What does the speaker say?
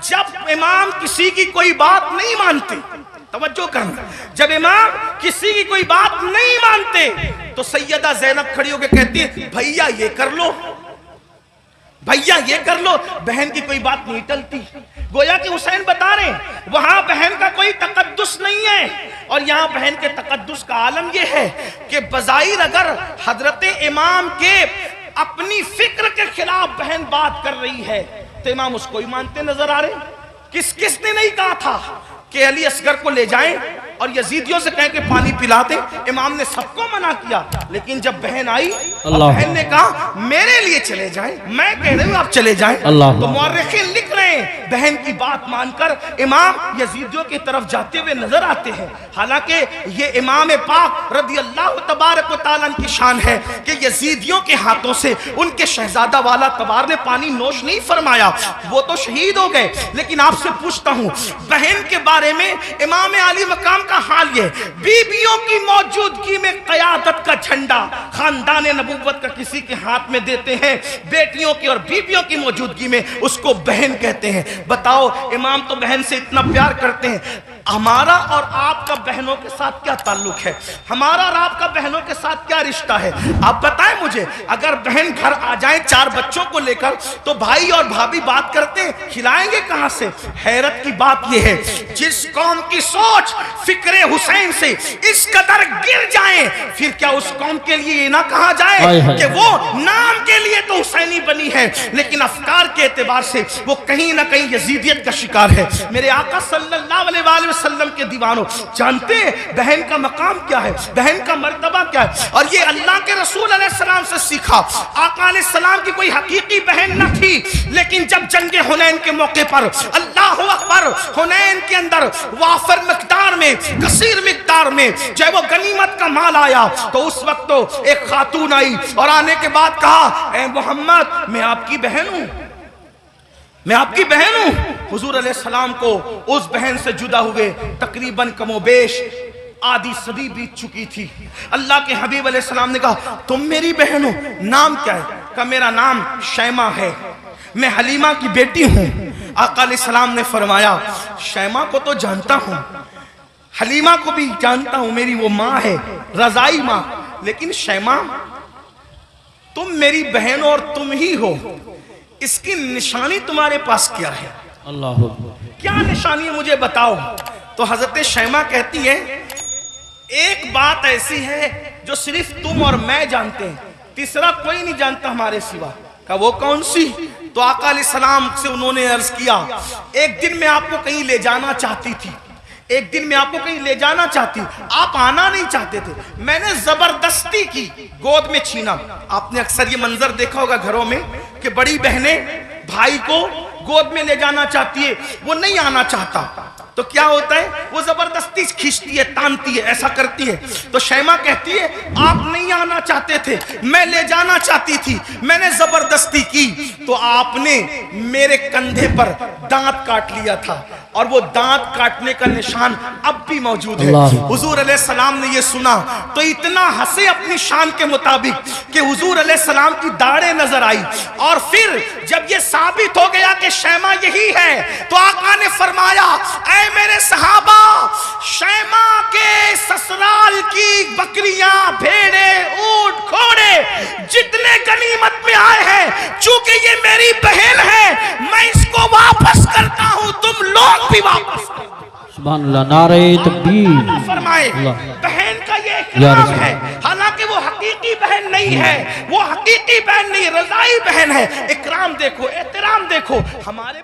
جب امام کسی کی کوئی بات نہیں مانتے، توجہ کرنا، جب امام کسی کی کوئی بات نہیں مانتے تو سیدہ زینب کھڑی ہو کے کہتی ہے بھیا یہ کر لو، بھیا یہ کر لو، بہن کی کوئی بات نہیں ٹلتی۔ گویا کہ حسین بتا رہے ہیں وہاں بہن کا کوئی تقدس نہیں ہے، اور یہاں بہن کے تقدس کا عالم یہ ہے کہ بظاہر اگر حضرت امام کے اپنی فکر کے خلاف بہن بات کر رہی ہے تو امام اس کو ہی مانتے نظر آ رہے ہیں۔ کس نے نہیں کہا تھا کہ علی اصغر کو لے جائیں اور یزیدیوں سے کہیں کہ پانی پلا دیں؟ امام نے سب کو منع کیا، لیکن جب بہن آئی اور بہن نے کہا میرے لیے چلے جائیں، میں کہہ رہی ہوں آپ چلے جائیں، تو مورخین لکھ رہے ہیں بہن کی بات مان کر امام یزیدیوں کی طرف جاتے ہوئے نظر آتے ہیں۔ حالانکہ یہ امام پاک رضی اللہ تبارک و تعالیٰ کی شان ہے کہ یزیدیوں کے ہاتھوں سے ان کے شہزادہ والا تبار نے پانی نوش نہیں فرمایا، وہ تو شہید ہو گئے۔ لیکن آپ سے پوچھتا ہوں بہن کے بارے میں امام علی مقام کا حال یہ، بیویوں کی موجودگی میں قیادت کا جھنڈا خاندان نبوت کا کسی کے ہاتھ میں دیتے ہیں، بیٹیوں کی اور بیویوں کی موجودگی میں اس کو بہن کہتے ہیں۔ بتاؤ امام تو بہن سے اتنا پیار کرتے ہیں، ہمارا اور آپ کا بہنوں کے ساتھ کیا تعلق ہے؟ ہمارا اور آپ کا بہنوں کے ساتھ کیا رشتہ ہے؟ آپ بتائیں مجھے، اگر بہن گھر آ جائیں 4 بچوں کو لے کر تو بھائی اور بھابھی بات کرتے ہیں، کھلائیں گے کہاں سے؟ حیرت کی بات یہ ہے جس قوم کی سوچ فکر حسین سے اس قدر گر جائیں، پھر کیا اس قوم کے لیے یہ نہ کہا جائے کہ وہ نام کے لیے تو حسینی بنی ہے لیکن افکار کے اعتبار سے وہ کہیں نہ کہیں یزیدیت کا شکار ہے؟ میرے آقا صلی اللہ علیہ وآلہ وسلم کے دیوانوں جانتے ہیں بہن کا مقام کیا ہے، بہن کا مرتبہ کیا ہے، اور یہ اللہ کے رسول علیہ السلام سے سیکھا۔ آقا علیہ السلام کی کوئی حقیقی بہن نہ تھی، لیکن جب جنگ حنین کے موقع پر اللہ اکبر حنین کے اندر وافر مقدار میں کثیر مقدار میں جو ہے وہ غنیمت کا مال آیا تو اس وقت تو ایک خاتون آئی اور آنے کے بعد کہا اے محمد میں آپ کی بہن ہوں، میں آپ کی بہن ہوں۔ حضور علیہ السلام کو اس بہن سے جدا ہوئے تقریباً کم و بیش آدھی صدی بیت چکی تھی۔ اللہ کے حبیب علیہ السلام نے کہا تم میری بہن ہو، نام کیا ہے؟ کہا میرا نام شیمہ ہے، میں حلیمہ کی بیٹی ہوں۔ آقا علیہ السلام نے فرمایا شیمہ کو تو جانتا ہوں، حلیمہ کو بھی جانتا ہوں، میری وہ ماں ہے رضائی ماں، لیکن شیمہ تم میری بہن اور تم ہی ہو، اس کی نشانی تمہارے پاس کیا ہے؟ اللہ کیا نشانی ہے مجھے بتاؤ۔ تو حضرت شیمہ کہتی ہے ایک بات ایسی ہے جو صرف تم اور میں جانتے ہیں، تیسرا کوئی نہیں جانتا ہمارے سوا۔ کہا وہ کون سی؟ تو آقا علیہ السلام سے انہوں نے عرض کیا ایک دن میں آپ کو کہیں لے جانا چاہتی تھی، ایک دن میں آپ کو کہیں لے جانا چاہتی، آپ آنا نہیں چاہتے تھے، میں نے زبردستی کی، گود میں چھینا۔ آپ نے اکثر یہ منظر دیکھا ہوگا گھروں میں کہ بڑی بہنیں بھائی کو گود میں لے جانا چاہتی ہے، وہ نہیں آنا چاہتا تو کیا ہوتا ہے وہ زبردستی کھینچتی ہے، تانتی ہے، ایسا کرتی ہے۔ تو شیمہ کہتی ہے آپ نہیں آنا چاہتے تھے، میں لے جانا چاہتی تھی، میں نے زبردستی کی تو آپ نے میرے کندھے پر دانت کاٹ لیا تھا، اور وہ دانت کاٹنے کا نشان اب بھی موجود ہے۔ حضور علیہ السلام نے یہ سنا تو اتنا ہنسے اپنی شان کے مطابق کہ حضور علیہ السلام کی داڑھیں نظر آئی، اور پھر جب یہ ثابت ہو گیا کہ شیمہ یہی ہے تو آقا نے فرمایا اے میرے صحابہ، شیمہ کے سسرال کی بکریاں، بھیڑے، اونٹ، گھوڑے جتنے غنیمت میں آئے ہیں، چونکہ یہ میری بہن ہے میں اس کو واپس کرتا ہوں، تم لوگ بھی واپس کرو۔ سبحان اللہ، نعرہ تکبیر۔ فرمائے بہن کا یہ اکرام ہے، حالانکہ وہ حقیقی بہن نہیں ہے، وہ حقیقی بہن نہیں، رضائی بہن ہے۔ اکرام دیکھو، احترام دیکھو ہمارے